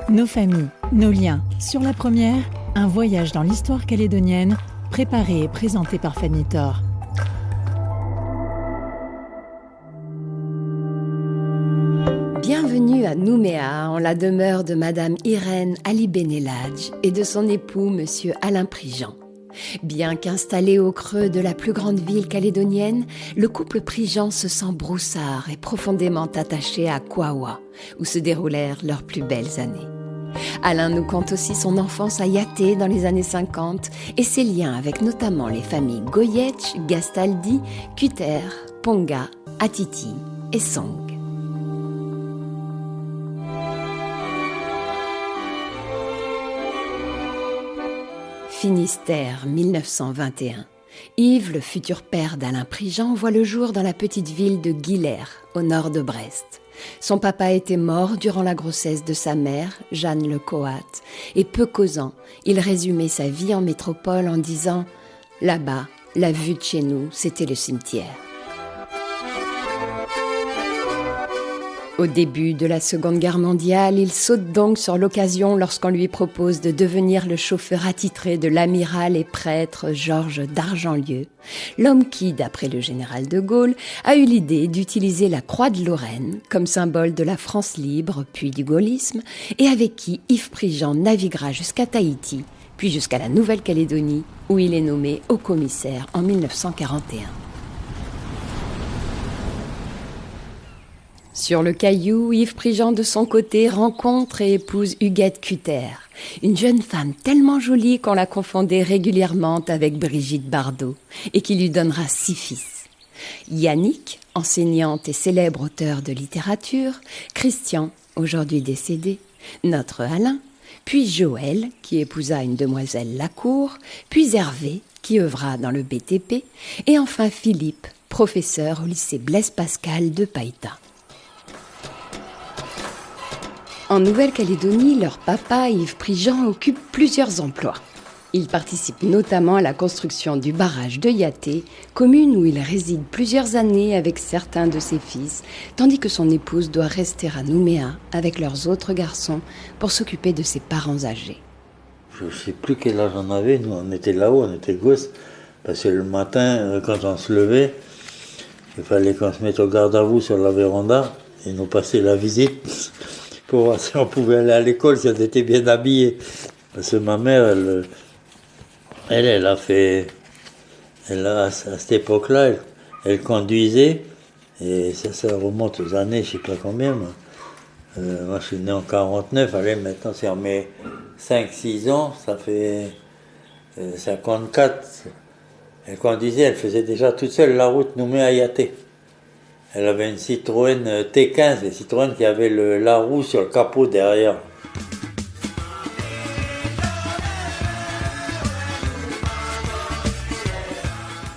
Nos familles, nos liens. Sur la première, un voyage dans l'histoire calédonienne, préparé et présenté par Fanny Thor. Bienvenue à Nouméa, en la demeure de Madame Irène Ali Beneladj et de son époux Monsieur Alain Prigent. Bien qu'installé au creux de la plus grande ville calédonienne, le couple Prigent se sent broussard et profondément attaché à Kouawa, où se déroulèrent leurs plus belles années. Alain nous conte aussi son enfance à Yaté dans les années 50 et ses liens avec notamment les familles Goyetch, Gastaldi, Kuter, Ponga, Atiti et Song. Finistère, 1921. Yves, le futur père d'Alain Prigent, voit le jour dans la petite ville de Guilers, au nord de Brest. Son papa était mort durant la grossesse de sa mère, Jeanne Le Coat, et peu causant, il résumait sa vie en métropole en disant « Là-bas, la vue de chez nous, c'était le cimetière ». Au début de la Seconde Guerre mondiale, il saute donc sur l'occasion lorsqu'on lui propose de devenir le chauffeur attitré de l'amiral et prêtre Georges d'Argentlieu, l'homme qui, d'après le général de Gaulle, a eu l'idée d'utiliser la croix de Lorraine comme symbole de la France libre, puis du gaullisme, et avec qui Yves Prigent naviguera jusqu'à Tahiti, puis jusqu'à la Nouvelle-Calédonie, où il est nommé haut commissaire en 1941. Sur le Caillou, Yves Prigent, de son côté, rencontre et épouse Huguette Kuter, une jeune femme tellement jolie qu'on la confondait régulièrement avec Brigitte Bardot, et qui lui donnera 6 fils. Yannick, enseignante et célèbre auteur de littérature, Christian, aujourd'hui décédé, notre Alain, puis Joël, qui épousa une demoiselle Lacour, puis Hervé, qui œuvra dans le BTP, et enfin Philippe, professeur au lycée Blaise Pascal de Païta. En Nouvelle-Calédonie, leur papa, Yves Prigent, occupe plusieurs emplois. Il participe notamment à la construction du barrage de Yaté, commune où il réside plusieurs années avec certains de ses fils, tandis que son épouse doit rester à Nouméa avec leurs autres garçons pour s'occuper de ses parents âgés. Je ne sais plus quel âge on avait, nous on était là-haut, on était gosses, parce que le matin, quand on se levait, il fallait qu'on se mette au garde à vous sur la véranda et nous passer la visite. Pour voir si on pouvait aller à l'école, si on était bien habillés. Parce que ma mère, elle a fait, à cette époque-là, elle conduisait, et ça remonte aux années, je ne sais pas combien. Moi, je suis né en 49, allez, maintenant, si on met 5-6 ans, ça fait 54. Elle conduisait, elle faisait déjà toute seule la route Nouméa-Yaté. Elle avait une Citroën T15, les Citroën qui avaient la roue sur le capot derrière.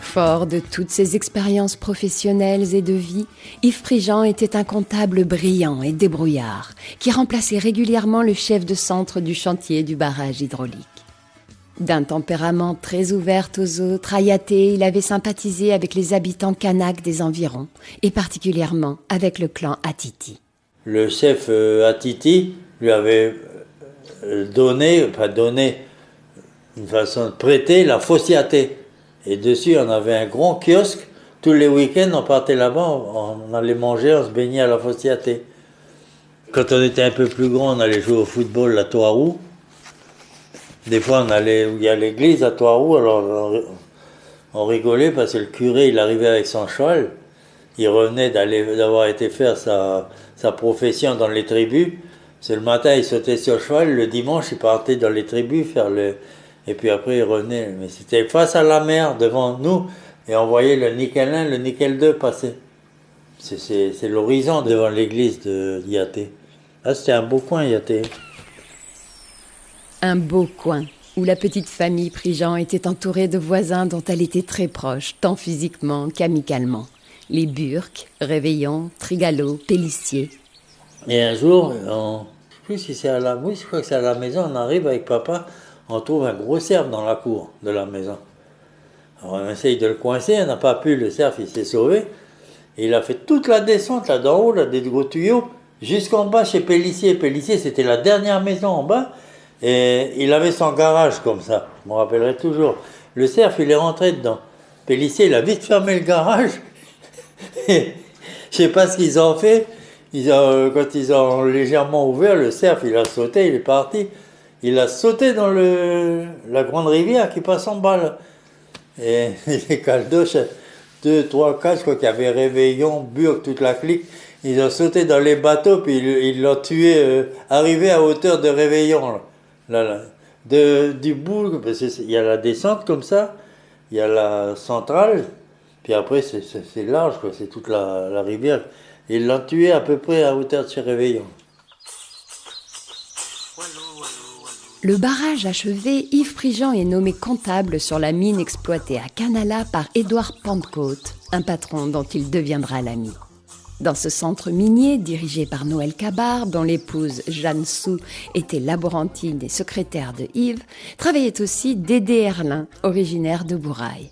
Fort de toutes ses expériences professionnelles et de vie, Yves Prigent était un comptable brillant et débrouillard, qui remplaçait régulièrement le chef de centre du chantier du barrage hydraulique. D'un tempérament très ouvert aux autres, à Yaté, il avait sympathisé avec les habitants kanaks des environs, et particulièrement avec le clan Atiti. Le chef Atiti lui avait donné une façon de prêter la fosse Yaté. Et dessus, on avait un grand kiosque. Tous les week-ends, on partait là-bas, on allait manger, on se baignait à la fosse Yaté. Quand on était un peu plus grand, on allait jouer au football à Toirou. Des fois, on allait où il y a l'église à Toirou, alors on rigolait parce que le curé, il arrivait avec son cheval. Il revenait d'avoir été faire sa profession dans les tribus. C'est le matin, il sautait sur le cheval, le dimanche, il partait dans les tribus faire et puis après, il revenait. Mais c'était face à la mer, devant nous, et on voyait le nickel 1, le nickel 2 passer. C'est l'horizon devant l'église de Yaté. Là, c'était un beau coin, Yaté. Un beau coin où la petite famille Prigent était entourée de voisins dont elle était très proche, tant physiquement qu'amicalement. Les Burques, Réveillon, Trigalo, Pélissier. Et un jour, je ne sais plus si c'est je crois que c'est à la maison, on arrive avec papa, on trouve un gros cerf dans la cour de la maison. Alors on essaye de le coincer, on n'a pas pu, le cerf il s'est sauvé. Et il a fait toute la descente là d'en haut, là, des gros tuyaux. jusqu'en bas chez Pélissier. Pélissier, c'était la dernière maison en bas. Et il avait son garage comme ça. Je me rappellerai toujours. Le cerf, il est rentré dedans. Pélissier, il a vite fermé le garage. Et je sais pas ce qu'ils ont fait. Quand ils ont légèrement ouvert, le cerf, il a sauté, il est parti. Il a sauté dans la grande rivière qui passe en bas, là. Et les caldoches, 2, 3, 4, je crois qu'il y avait Réveillon, Burg, toute la clique. Ils ont sauté dans les bateaux, puis ils l'ont tué, arrivé à hauteur de Réveillon, là. Du bout, parce qu'il y a la descente comme ça, il y a la centrale, puis après c'est large, quoi, c'est toute la rivière. Ils l'ont tué à peu près à hauteur de chez Réveillon. Le barrage achevé, Yves Prigent est nommé comptable sur la mine exploitée à Canala par Édouard Pentecôte, un patron dont il deviendra l'ami. Dans ce centre minier, dirigé par Noël Cabard, dont l'épouse Jeanne Sou était laborantine et secrétaire de Yves, travaillait aussi Dédé Herlin, originaire de Bourail.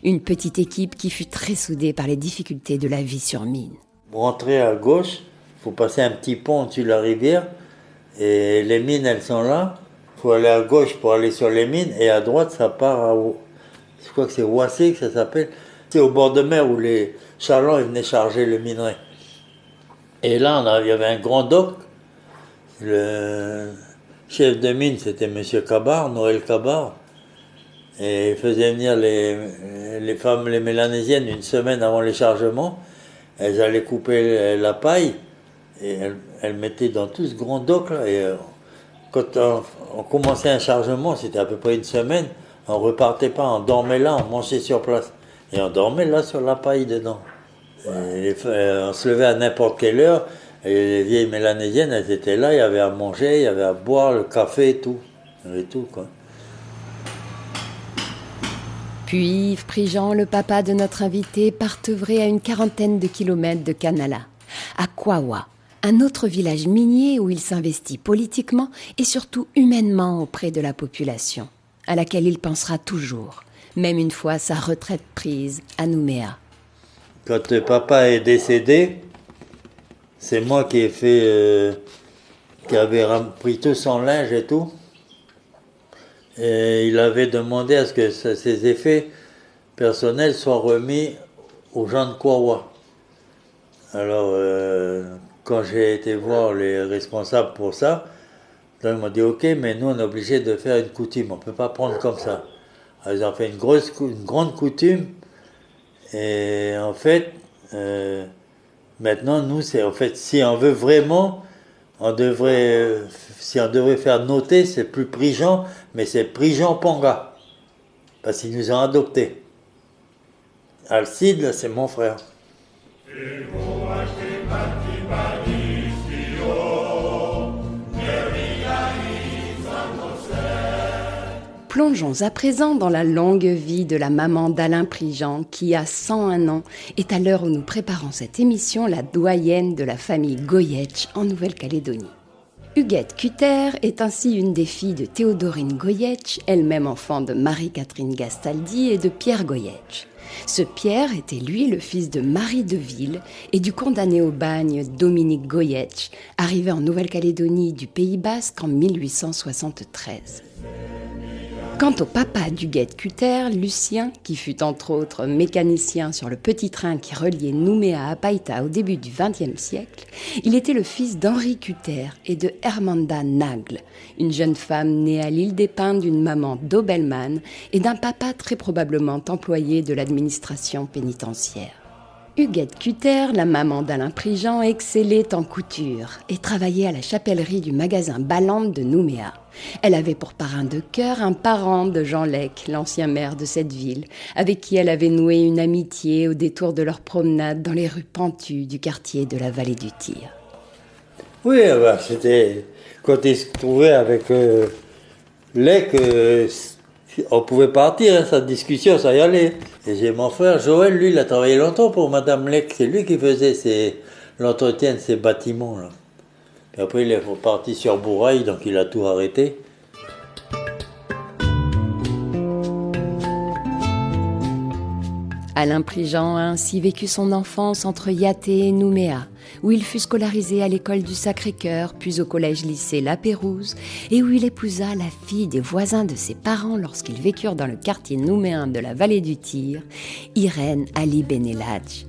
Une petite équipe qui fut très soudée par les difficultés de la vie sur mine. Pour rentrer à gauche, il faut passer un petit pont au-dessus de la rivière, et les mines, elles sont là. Il faut aller à gauche pour aller sur les mines, et à droite, ça part je crois que c'est Ouassé que ça s'appelle. C'est au bord de mer où les charlans ils venaient charger le minerai. Et là, il y avait un grand dock. Le chef de mine, c'était M. Cabard, Noël Cabard. Et il faisait venir les femmes, les mélanésiennes, une semaine avant les chargements. Elles allaient couper la paille et elles mettaient dans tout ce grand dock là. Et quand on commençait un chargement, c'était à peu près une semaine, on repartait pas, on dormait là, on mangeait sur place. Et on dormait là sur la paille dedans. On se levait à n'importe quelle heure, et les vieilles mélanésiennes, elles étaient là, il y avait à manger, il y avait à boire, le café et tout. Il y avait tout, quoi. Puis Yves Prigent, le papa de notre invité, part œuvrer à une 40aine de kilomètres de Canala, à Kwawa, un autre village minier où il s'investit politiquement et surtout humainement auprès de la population, à laquelle il pensera toujours, même une fois sa retraite prise à Nouméa. Quand papa est décédé, c'est moi qui ai qui avait pris tout son linge et tout. Et il avait demandé à ce que ses effets personnels soient remis aux gens de Kwawa. Alors, quand j'ai été voir les responsables pour ça, ils m'ont dit « Ok, mais nous on est obligé de faire une coutume, on ne peut pas prendre comme ça. » Alors, ils ont fait une grande coutume, et en fait, maintenant nous, c'est en fait, si on veut vraiment, si on devrait faire noter, c'est plus Prigent, mais c'est Prigent Panga, parce qu'ils nous ont adoptés. Alcide, là, c'est mon frère. Plongeons à présent dans la longue vie de la maman d'Alain Prigent, qui a 101 ans, est à l'heure où nous préparons cette émission la doyenne de la famille Goyetch en Nouvelle-Calédonie. Huguette Cutter est ainsi une des filles de Théodorine Goyetch, elle-même enfant de Marie-Catherine Gastaldi et de Pierre Goyetch. Ce Pierre était lui le fils de Marie de Ville et du condamné au bagne Dominique Goyetch, arrivé en Nouvelle-Calédonie du Pays Basque en 1873. Quant au papa d'Huguette Cutter, Lucien, qui fut entre autres mécanicien sur le petit train qui reliait Nouméa à Païta au début du XXe siècle, il était le fils d'Henri Cutter et de Hermanda Nagle, une jeune femme née à l'île des Pins d'une maman Dobelman et d'un papa très probablement employé de l'administration pénitentiaire. Huguette Cutter, la maman d'Alain Prigent, excellait en couture et travaillait à la chapellerie du magasin Ballante de Nouméa. Elle avait pour parrain de cœur un parent de Jean Lec, l'ancien maire de cette ville, avec qui elle avait noué une amitié au détour de leur promenade dans les rues pentues du quartier de la Vallée du Tir. Oui, c'était quand il se trouvait avec Lec, on pouvait partir, hein, sa discussion, ça y allait. Et j'ai mon frère Joël, lui, il a travaillé longtemps pour Madame Lec, c'est lui qui faisait l'entretien de ces bâtiments, là. Et après, il est reparti sur Bourail, donc il a tout arrêté. Alain Prigent a ainsi vécu son enfance entre Yaté et Nouméa, où il fut scolarisé à l'école du Sacré-Cœur, puis au collège-lycée La Pérouse, et où il épousa la fille des voisins de ses parents lorsqu'ils vécurent dans le quartier nouméen de la vallée du Tir, Irène Ali Beneladj.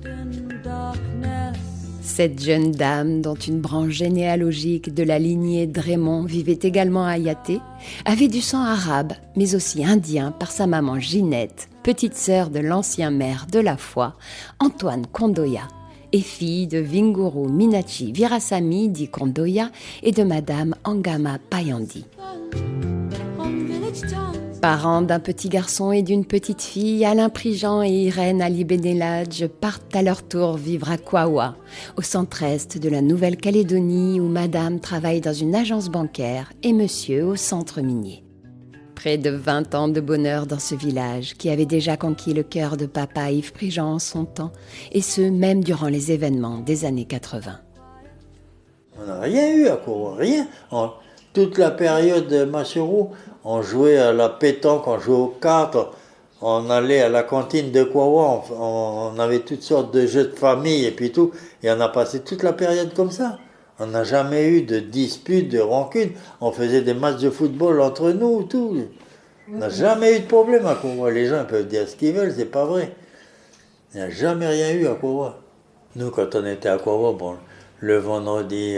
Cette jeune dame, dont une branche généalogique de la lignée Drémont vivait également à Yaté, avait du sang arabe, mais aussi indien par sa maman Ginette, petite sœur de l'ancien maire de la Foi, Antoine Kondoya, et fille de Vinguru Minachi Virasamy dit Kondoya et de Madame Angama Payandi. Parents d'un petit garçon et d'une petite fille, Alain Prigent et Irène Ali Beneladj partent à leur tour vivre à Kwawa, au centre-est de la Nouvelle-Calédonie, où Madame travaille dans une agence bancaire et Monsieur au centre minier. Près de 20 ans de bonheur dans ce village qui avait déjà conquis le cœur de papa Yves Prigent en son temps, et ce même durant les événements des années 80. On n'a rien eu à Kwawa, rien. Toute la période de Macherou, on jouait à la pétanque, on jouait aux cartes, on allait à la cantine de Kwawa, on avait toutes sortes de jeux de famille et puis tout, et on a passé toute la période comme ça. On n'a jamais eu de dispute, de rancune, on faisait des matchs de football entre nous, tout. On n'a jamais eu de problème à Kwawa. Les gens peuvent dire ce qu'ils veulent, c'est pas vrai. Il n'y a jamais rien eu à Kwawa. Nous, quand on était à Kwawa, bon, le vendredi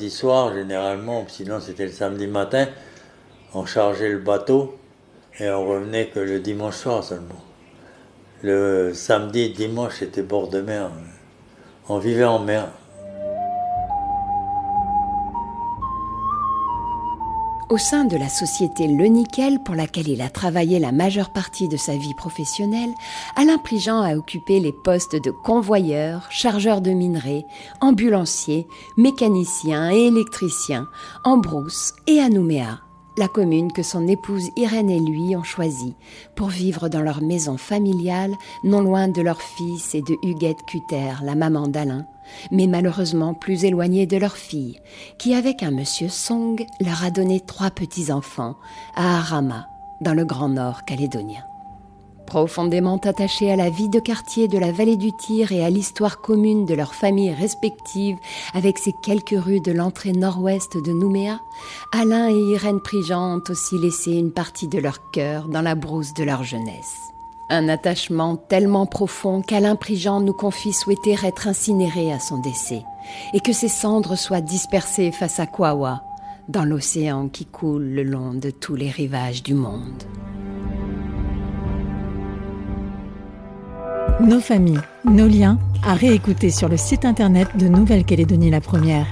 soir, généralement, sinon c'était le samedi matin, on chargeait le bateau et on revenait que le dimanche soir seulement. Le samedi et dimanche, c'était bord de mer. On vivait en mer. Au sein de la société Le Nickel, pour laquelle il a travaillé la majeure partie de sa vie professionnelle, Alain Prigent a occupé les postes de convoyeur, chargeur de minerais, ambulancier, mécanicien et électricien, en Brousse et à Nouméa, la commune que son épouse Irène et lui ont choisie pour vivre dans leur maison familiale, non loin de leur fils et de Huguette Cutter, la maman d'Alain, mais malheureusement plus éloignée de leur fille, qui avec un monsieur Song leur a donné 3 petits-enfants à Arama, dans le Grand Nord calédonien. Profondément attachés à la vie de quartier de la vallée du Tir et à l'histoire commune de leurs familles respectives avec ces quelques rues de l'entrée nord-ouest de Nouméa, Alain et Irène Prigent ont aussi laissé une partie de leur cœur dans la brousse de leur jeunesse. Un attachement tellement profond qu'Alain Prigent nous confie souhaiter être incinéré à son décès et que ses cendres soient dispersées face à Kwawa, dans l'océan qui coule le long de tous les rivages du monde. Nos familles, nos liens, à réécouter sur le site internet de Nouvelle-Calédonie la Première.